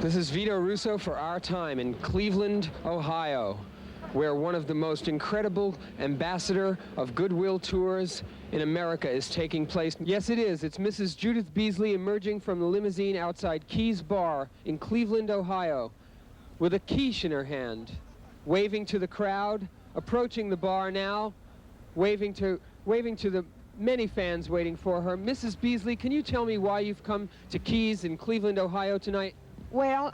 This is Vito Russo for Our Time in Cleveland, Ohio, where one of the most incredible ambassador of goodwill tours in America is taking place. Yes, it is. It's Mrs. Judith Beasley emerging from the limousine outside Key's Bar in Cleveland, Ohio, with a quiche in her hand, waving to the crowd, approaching the bar now, waving to the many fans waiting for her. Mrs. Beasley, can you tell me why you've come to Key's in Cleveland, Ohio tonight? Well,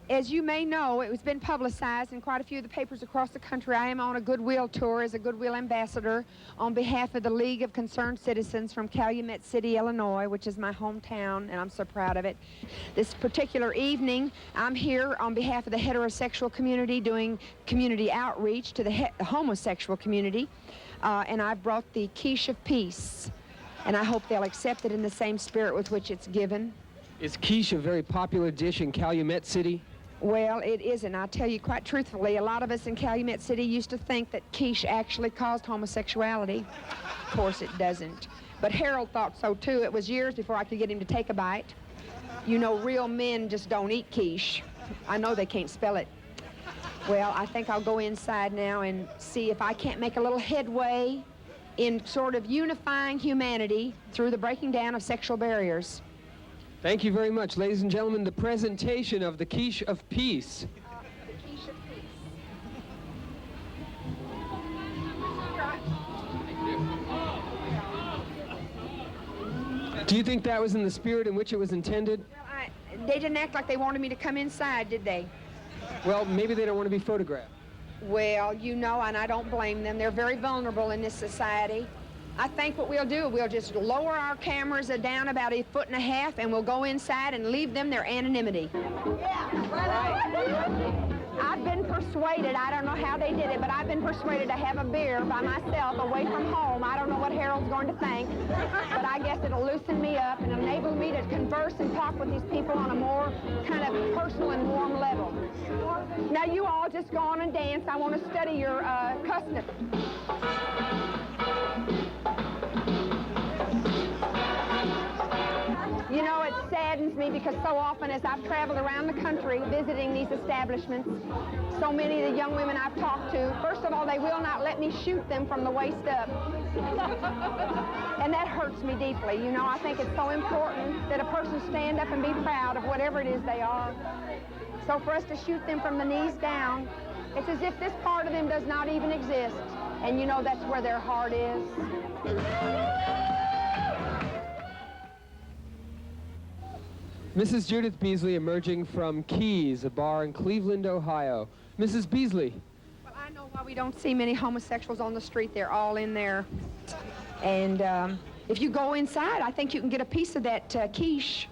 as you may know, it was been publicized in quite a few of the papers across the country. I am on a goodwill tour as a goodwill ambassador on behalf of the League of Concerned Citizens from Calumet City, Illinois, which is my hometown, and I'm so proud of it. This particular evening, I'm here on behalf of the heterosexual community doing community outreach to the homosexual community, and I've brought the Quiche of Peace, and I hope they'll accept it in the same spirit with which it's given. Is quiche a very popular dish in Calumet City? Well, it isn't. I'll tell you quite truthfully, a lot of us in Calumet City used to think that quiche actually caused homosexuality. Of course it doesn't. But Harold thought so too. It was years before I could get him to take a bite. You know, real men just don't eat quiche. I know they can't spell it. Well, I think I'll go inside now and see if I can't make a little headway in sort of unifying humanity through the breaking down of sexual barriers. Thank you very much, ladies and gentlemen. The presentation of the Quiche of Peace. The Quiche of Peace. Do you think that was in the spirit in which it was intended? Well, they didn't act like they wanted me to come inside, did they? Well, maybe they don't want to be photographed. Well, you know, and I don't blame them. They're very vulnerable in this society. I think what we'll do, we'll just lower our cameras down about 1.5 feet and we'll go inside and leave them their anonymity. Yeah, right. I've been persuaded, I don't know how they did it, but I've been persuaded to have a beer by myself away from home. I don't know what Harold's going to think, but I guess it'll loosen me up and enable me to converse and talk with these people on a more kind of personal and warm level. Now you all just go on and dance. I want to study your custom. You know, it saddens me because so often as I've traveled around the country visiting these establishments, so many of the young women I've talked to, first of all, they will not let me shoot them from the waist up. And that hurts me deeply. You know, I think it's so important that a person stand up and be proud of whatever it is they are. So for us to shoot them from the knees down, it's as if this part of them does not even exist. And you know, that's where their heart is. Mrs. Judith Beasley emerging from Key's, a bar in Cleveland, Ohio. Mrs. Beasley. Well, I know why we don't see many homosexuals on the street. They're all in there. And if you go inside, I think you can get a piece of that quiche.